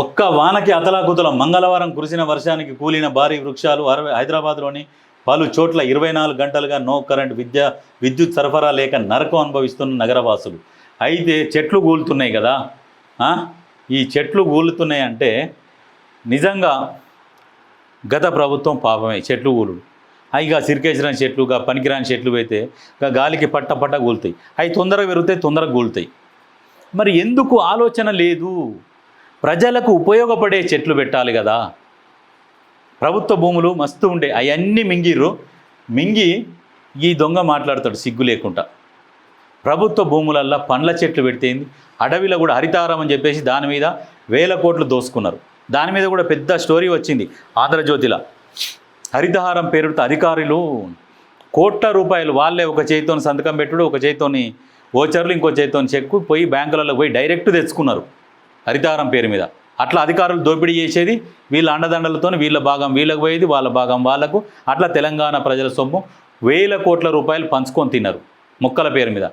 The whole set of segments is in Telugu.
ఒక్క వానకి అతలాకుతలం. మంగళవారం కురిసిన వర్షానికి కూలిన భారీ వృక్షాలు. హైదరాబాద్లోని పలు చోట్ల 24 గంటలుగా నో కరెంట్, విద్యుత్ సరఫరా లేక నరకం అనుభవిస్తున్న నగరవాసులు. అయితే చెట్లు కూలుతున్నాయి కదా, ఈ చెట్లు కూలుతున్నాయి అంటే నిజంగా గత ప్రభుత్వం పాపమే. చెట్లు కూలుడు అయిగా సిరికేసిన చెట్లుగా పనికిరాని చెట్లు అయితే గాలికి పట్ట కూలుతాయి. అవి తొందరగా పెరుగుతాయి, తొందరగా కూలుతాయి. మరి ఎందుకు ఆలోచన లేదు? ప్రజలకు ఉపయోగపడే చెట్లు పెట్టాలి కదా. ప్రభుత్వ భూములు మస్తు ఉండే అవన్నీ మింగి ఈ దొంగ మాట్లాడతాడు సిగ్గు లేకుండా. ప్రభుత్వ భూములల్లో పండ్ల చెట్లు పెడితేంది, అడవిలో కూడా హరితారం అని చెప్పేసి దాని మీద 1000 కోట్లు దోసుకున్నారు. దాని మీద కూడా పెద్ద స్టోరీ వచ్చింది ఆంధ్రజ్యోతిలో. హరితహారం పేరుతో అధికారులు కోట్ల రూపాయలు వాళ్ళే ఒక చేతితో సంతకం పెట్టుడు, ఒక చేతితోని ఓచర్లు, ఇంకో చేతితోని చెక్కు పోయి బ్యాంకులలో పోయి డైరెక్ట్ తెచ్చుకున్నారు హరితహారం పేరు మీద. అట్లా అధికారులు దోపిడీ చేసేది, వీళ్ళ అండదండలతో వీళ్ళ భాగం వీళ్ళకు పోయేది, వాళ్ళ భాగం వాళ్ళకు. అట్లా తెలంగాణ ప్రజల సొమ్ము 1000 కోట్ల రూపాయలు పంచుకొని తిన్నారు మొక్కల పేరు మీద.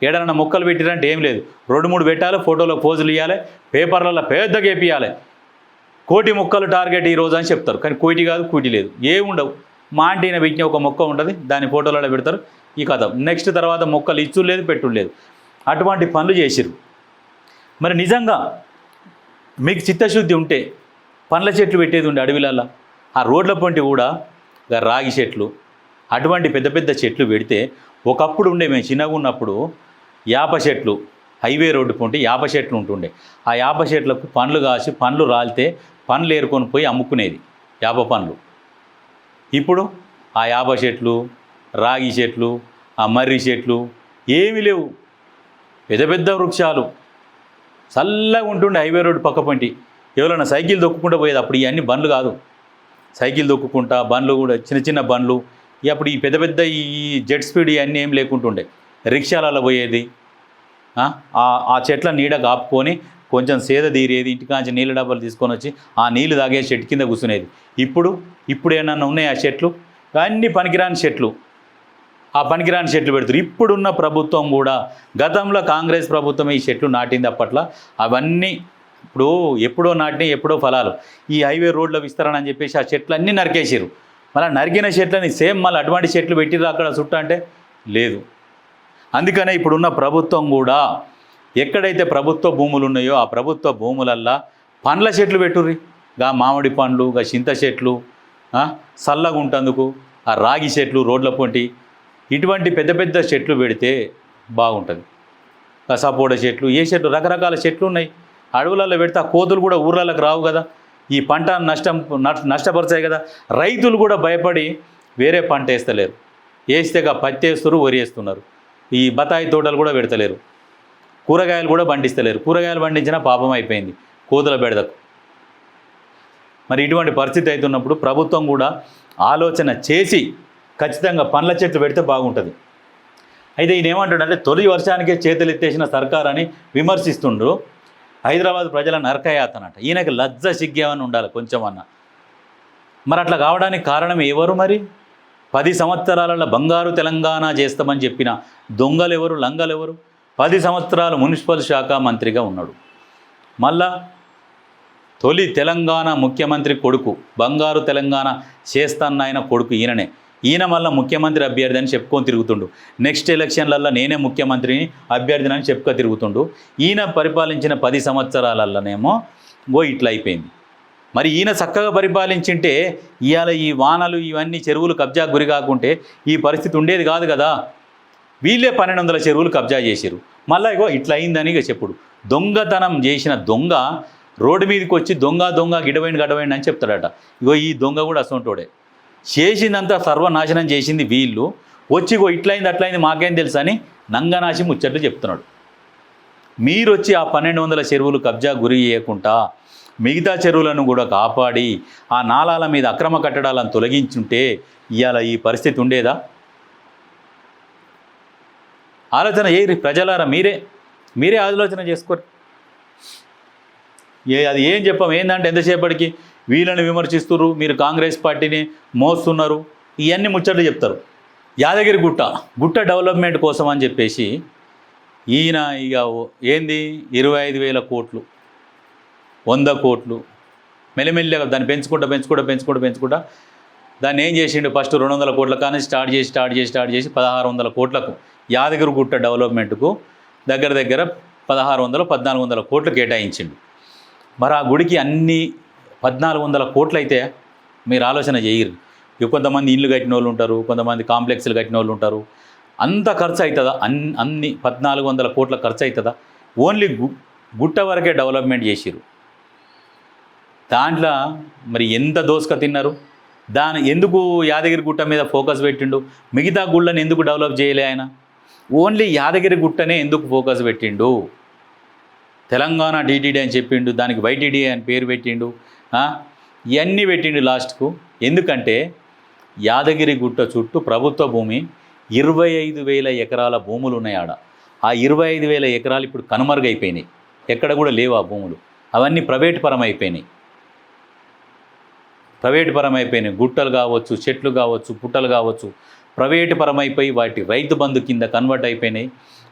ఏడన్నా మొక్కలు పెట్టిరంటే ఏం లేదు, 2-3 పెట్టాలి, ఫోటోలో పోజులు ఇవ్వాలి, పేపర్లలో పెద్దగా వేపియాలి. 1 కోటి మొక్కలు టార్గెట్ ఈరోజు అని చెప్తారు, కానీ కోటి కాదు, కూటి లేదు, ఏముండవు. మా అంటీన పెట్టిన ఒక మొక్క ఉంటుంది, దాని ఫోటోలలో పెడతారు, ఈ కథ. నెక్స్ట్ తర్వాత మొక్కలు ఇచ్చు లేదు, పెట్టుడు లేదు. అటువంటి పనులు చేసిరు. మరి నిజంగా మీకు చిత్తశుద్ధి ఉంటే పండ్ల చెట్లు పెట్టేది ఉండే అడవిలల్లో. ఆ రోడ్ల పొంటి కూడా రాగి చెట్లు, అటువంటి పెద్ద పెద్ద చెట్లు పెడితే ఒకప్పుడు ఉండే. మేము చిన్నగా ఉన్నప్పుడు యాప చెట్లు, హైవే రోడ్డు పొంటి యాప చెట్లు ఉంటుండే. ఆ యాప చెట్లకు పండ్లు కాసి పండ్లు రాలితే పండ్లు ఏరుకొని పోయి అమ్ముకునేది యాప పండ్లు. ఇప్పుడు ఆ యాప చెట్లు, రాగి చెట్లు, ఆ మర్రి చెట్లు ఏమీ లేవు. పెద్ద పెద్ద వృక్షాలు చల్లగా ఉంటుండే హైవే రోడ్డు పక్క పొంటి. ఎవరైనా సైకిల్ దొక్కుకుంటూ పోయేది. అప్పుడు ఇవన్నీ బండ్లు కాదు, సైకిల్ దొక్కుకుంటా బండ్లు కూడా చిన్న చిన్న బండ్లు. అప్పుడు ఈ పెద్ద పెద్ద ఈ జెట్ స్పీడ్ ఇవన్నీ ఏం లేకుంటుండే, రిక్షాలలో పోయేది. ఆ చెట్ల నీడ కాపుకొని కొంచెం సేద తీరేది, ఇంటికాంచి నీళ్ళ డబ్బాలు తీసుకొని వచ్చి ఆ నీళ్ళు తాగే చెట్టు కింద కూర్చునేది. ఇప్పుడు ఏమన్నా ఉన్నాయి ఆ చెట్లు? అన్నీ పనికిరాని చెట్లు. ఆ పనికిరాని చెట్లు పెడుతున్నారు. ఇప్పుడున్న ప్రభుత్వం కూడా, గతంలో కాంగ్రెస్ ప్రభుత్వం ఈ చెట్లు నాటింది అప్పట్లో. అవన్నీ ఇప్పుడు ఎప్పుడో నాటినాయి, ఎప్పుడో ఫలాలు. ఈ హైవే రోడ్ల విస్తరణ అని చెప్పేసి ఆ చెట్లు అన్నీ నరికేసారు. మళ్ళీ నరికిన చెట్లని సేమ్ మళ్ళీ అటువంటి చెట్లు పెట్టిర్రు అక్కడ చుట్టూ అంటే లేదు. అందుకనే ఇప్పుడున్న ప్రభుత్వం కూడా ఎక్కడైతే ప్రభుత్వ భూములు ఉన్నాయో ఆ ప్రభుత్వ భూములల్లా పండ్ల చెట్లు పెట్టుర్రి. గా మామిడి పండ్లు, గా చింత చెట్లు, చల్లగా ఉంటందుకు ఆ రాగి చెట్లు, రోడ్ల పొంటి ఇటువంటి పెద్ద పెద్ద చెట్లు పెడితే బాగుంటుంది. సపోటా చెట్లు, ఏ చెట్లు, రకరకాల చెట్లు ఉన్నాయి. అడవులలో పెడితే ఆ కోతులు కూడా ఊర్లలోకి రావు కదా, ఈ పంట నష్టపరిచాయి కదా. రైతులు కూడా భయపడి వేరే పంట వేస్తలేరు. వేస్తేగా పత్తి వేస్తున్నారు, వరి వేస్తున్నారు. ఈ బత్తాయి తోటలు కూడా పెడతలేరు, కూరగాయలు కూడా పండిస్తలేరు. కూరగాయలు పండించినా పాపం అయిపోయింది కోతుల బెడదకు. మరి ఇటువంటి పరిస్థితి అవుతున్నప్పుడు ప్రభుత్వం కూడా ఆలోచన చేసి ఖచ్చితంగా పండ్ల చెట్లు పెడితే బాగుంటుంది. అయితే ఈయన ఏమంటాడంటే తొలి వర్షానికే చేతులు ఎత్తేసిన సర్కార్ అని విమర్శిస్తుండ్రు. హైదరాబాద్ ప్రజల నరకయాతనట. ఈయనకి లజ్జ సిగ్గేమని ఉండాలి కొంచెం అన్న. మరి అట్లా కావడానికి కారణం ఎవరు? మరి 10 సంవత్సరాలలో బంగారు తెలంగాణ చేస్తామని చెప్పిన దొంగలెవరు, లంగలెవరు? 10 సంవత్సరాలు మున్సిపల్ శాఖ మంత్రిగా ఉన్నాడు. మళ్ళా తొలి తెలంగాణ ముఖ్యమంత్రి కొడుకు, బంగారు తెలంగాణ చేస్తాన్న ఆయన కొడుకు ఈయననే. ఈయన మళ్ళీ ముఖ్యమంత్రి అభ్యర్థి అని చెప్పుకొని తిరుగుతుండు. నెక్స్ట్ ఎలక్షన్లల్లో నేనే ముఖ్యమంత్రిని అభ్యర్థిని అని చెప్పుకొని తిరుగుతుండు. ఈయన పరిపాలించిన 10 సంవత్సరాలలోనేమో ఇట్లా అయిపోయింది. మరి ఈయన చక్కగా పరిపాలించింటే ఇవాళ ఈ వానలు ఇవన్నీ చెరువులు కబ్జా గురి కాకుంటే ఈ పరిస్థితి ఉండేది కాదు కదా. వీళ్ళే 1200 చెరువులు కబ్జా చేశారు. మళ్ళీ ఇట్లా అయిందని చెప్పుడు. దొంగతనం చేసిన దొంగ రోడ్డు మీదకి వచ్చి దొంగ గడవైండి అని చెప్తాడట. ఈ దొంగ కూడా అసొంటోడే. చేసిందంతా సర్వనాశనం చేసింది వీళ్ళు. వచ్చి ఇట్లయింది అట్లయింది మాకేం తెలుసు అని నంగనాశి ముచ్చట్లు చెప్తున్నాడు. మీరు వచ్చి ఆ 1200 చెరువులు కబ్జా గురి చేయకుండా మిగతా చెరువులను కూడా కాపాడి ఆ నాలాల మీద అక్రమ కట్టడాలను తొలగించుంటే ఇవాళ ఈ పరిస్థితి ఉండేదా? ఆలోచన చేయరు ప్రజలారా. మీరే ఆలోచన చేసుకోరు. అది ఏం చెప్పాం ఏంటంటే ఎంతసేపటికి వీళ్ళని విమర్శిస్తున్నారు, మీరు కాంగ్రెస్ పార్టీని మోస్తున్నారు, ఇవన్నీ ముచ్చట్లు చెప్తారు. యాదగిరి గుట్ట డెవలప్మెంట్ కోసం అని చెప్పేసి ఈయన ఇక ఏంది 25,000 కోట్లు 100 కోట్లు, మెల్లిమెల్లిగా దాన్ని పెంచుకుంటా దాన్ని ఏం చేసిండు, ఫస్ట్ 200 కోట్ల కానీ స్టార్ట్ చేసి 1600 కోట్లకు యాదగిరిగుట్ట డెవలప్మెంట్కు దగ్గర 1400 కోట్లు కేటాయించిండు. మరి ఆ గుడికి అన్ని 1400 కోట్లు అయితే మీరు ఆలోచన చేయరు. కొంతమంది ఇల్లు కట్టిన వాళ్ళు ఉంటారు, కొంతమంది కాంప్లెక్స్లు కట్టిన వాళ్ళు ఉంటారు. అంత ఖర్చు అవుతుందా? అన్ని 1400 కోట్ల ఖర్చు అవుతుందా? ఓన్లీ గుట్ట వరకే డెవలప్మెంట్ చేసిరు. దాంట్లో మరి ఎంత దోసుక తిన్నారు? ఎందుకు యాదగిరి గుట్ట మీద ఫోకస్ పెట్టిండు? మిగతా గుళ్ళని ఎందుకు డెవలప్ చేయలే ఆయన? ఓన్లీ యాదగిరి గుట్టనే ఎందుకు ఫోకస్ పెట్టిండు? తెలంగాణ టీటీడీ అని చెప్పిండు, దానికి వైటీడీ అని పేరు పెట్టిండు, ఇవన్నీ పెట్టిండు లాస్ట్కు. ఎందుకంటే యాదగిరి గుట్ట చుట్టూ ప్రభుత్వ భూమి 25,000 ఎకరాల భూములు ఉన్నాయి ఆడ. ఆ 25,000 ఎకరాలు ఇప్పుడు కనుమరుగైపోయినాయి, ఎక్కడ కూడా లేవు ఆ భూములు. అవన్నీ ప్రైవేట్ పరం అయిపోయినాయి. గుట్టలు కావచ్చు, చెట్లు కావచ్చు, పుట్టలు కావచ్చు, ప్రైవేటు పరమైపోయి వాటి రైతు బంధు కింద కన్వర్ట్ అయిపోయినాయి.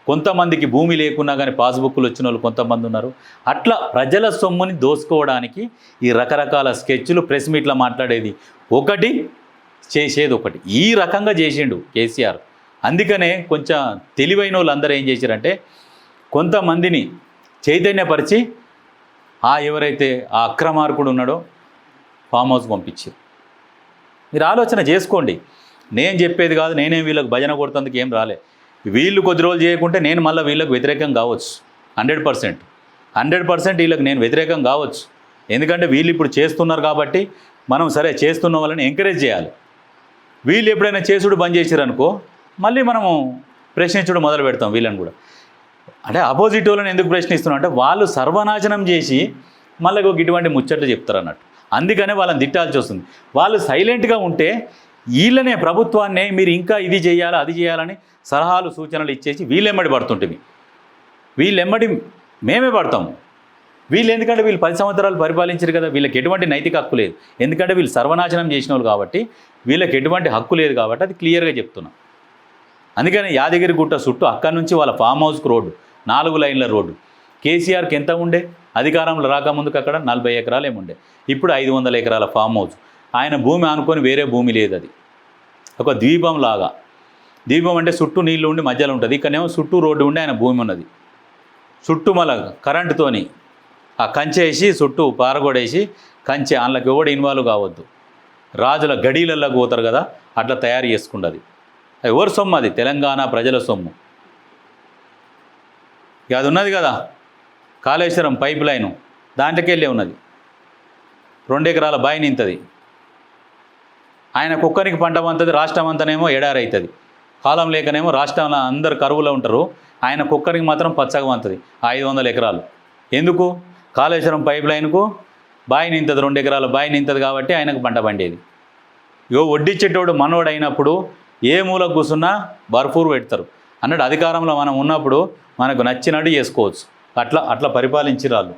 కొంతమందికి భూమి లేకున్నా కానీ పాస్బుక్లు వచ్చిన వాళ్ళు కొంతమంది ఉన్నారు. అట్లా ప్రజల సొమ్ముని దోసుకోవడానికి ఈ రకరకాల స్కెచ్లు, ప్రెస్ మీట్లో మాట్లాడేది ఒకటి, చేసేది ఒకటి, ఈ రకంగా చేసిండు కేసీఆర్. అందుకనే కొంచెం తెలివైన వాళ్ళు అందరూ ఏం చేశారంటే కొంతమందిని చైతన్యపరిచి ఎవరైతే ఆ అక్రమార్కుడు ఉన్నాడో ఫామ్ హౌస్ పంపించారు. మీరు ఆలోచన చేసుకోండి. నేను చెప్పేది కాదు, నేనేం వీళ్ళకి భజన కొడుతందుకు ఏం రాలే. వీళ్ళు కొద్ది రోజులు చేయకుంటే నేను మళ్ళీ వీళ్ళకి వ్యతిరేకం కావచ్చు. 100% వీళ్ళకి నేను వ్యతిరేకం కావచ్చు. ఎందుకంటే వీళ్ళు ఇప్పుడు చేస్తున్నారు కాబట్టి మనం సరే చేస్తున్న వాళ్ళని ఎంకరేజ్ చేయాలి. వీళ్ళు ఎప్పుడైనా చేసుడు బంద్ చేసారనుకో మళ్ళీ మనము ప్రశ్నించడం మొదలు పెడతాం వీళ్ళని కూడా. అంటే ఆపోజిట్ వాళ్ళని ఎందుకు ప్రశ్నిస్తున్నాం అంటే వాళ్ళు సర్వనాశనం చేసి మళ్ళీ ఇటువంటి ముచ్చట్లు చెప్తారు అన్నట్టు. అందుకనే వాళ్ళని తిట్టాల్సి వస్తుంది. వాళ్ళు సైలెంట్గా ఉంటే వీళ్ళనే, ప్రభుత్వాన్నే మీరు ఇంకా ఇది చేయాలి అది చేయాలని సలహాలు సూచనలు ఇచ్చేసి వీళ్ళెమ్మడి పడుతుంటుంది. వీళ్ళెమ్మడి మేమే పడతాము. ఎందుకంటే వీళ్ళు 10 సంవత్సరాలు పరిపాలించారు కదా, వీళ్ళకి ఎటువంటి నైతిక హక్కు లేదు. ఎందుకంటే వీళ్ళు సర్వనాశనం చేసిన వాళ్ళు కాబట్టి వీళ్ళకి ఎటువంటి హక్కు లేదు కాబట్టి అది క్లియర్గా చెప్తున్నాం. అందుకని యాదగిరి గుట్ట చుట్టూ అక్కడి నుంచి వాళ్ళ ఫామ్ హౌస్కి రోడ్డు 4 లైన్ల రోడ్డు. కేసీఆర్కి ఎంత ఉండే అధికారంలో రాకముందుకు అక్కడ 40 ఎకరాలు ఏముండే, ఇప్పుడు 500 ఎకరాల ఫామ్ హౌస్. ఆయన భూమి ఆనుకొని వేరే భూమి లేదు, అది ఒక ద్వీపం లాగా. ద్వీపం అంటే చుట్టూ నీళ్ళు ఉండి మధ్యలో ఉంటుంది, ఇక్కడనేమో చుట్టూ రోడ్డు ఉండి ఆయన భూమి ఉన్నది. చుట్టూ మళ్ళీ కరెంటుతోని ఆ కంచె వేసి చుట్టూ పారగొడేసి కంచె, అందులోకి ఎవడు ఇన్వాల్వ్ కావద్దు. రాజుల గడీలల్లోకి పోతారు కదా, అట్లా తయారు చేసుకుంటుంది. ఎవరి సొమ్ము? అది తెలంగాణ ప్రజల సొమ్ము. ఇక అది ఉన్నది కదా కాళేశ్వరం పైప్ లైను, దాంట్లోకి వెళ్ళే ఉన్నది. 2 ఎకరాల బావి నింతది. ఆయన కుక్కరికి పంట వంతది, రాష్ట్రం అంతానేమో ఎడారి అవుతుంది. కాలం లేకనేమో రాష్ట్రంలో అందరు కరువులో ఉంటారు, ఆయన కుక్కరికి మాత్రం పచ్చగా వంతది 500 ఎకరాలు. ఎందుకు? కాళేశ్వరం పైప్ లైన్కు బావి నింతది, 2 ఎకరాల బావి నింతది కాబట్టి ఆయనకు పంట పండేది. వడ్డిచ్చేటోడు మనోడు అయినప్పుడు ఏ మూల కూర్చున్నా బర్ఫూరు పెడతారు అన్నట్టు. అధికారంలో మనం ఉన్నప్పుడు మనకు నచ్చినట్టు చేసుకోవచ్చు. అట్లా పరిపాలించిరాళ్ళు.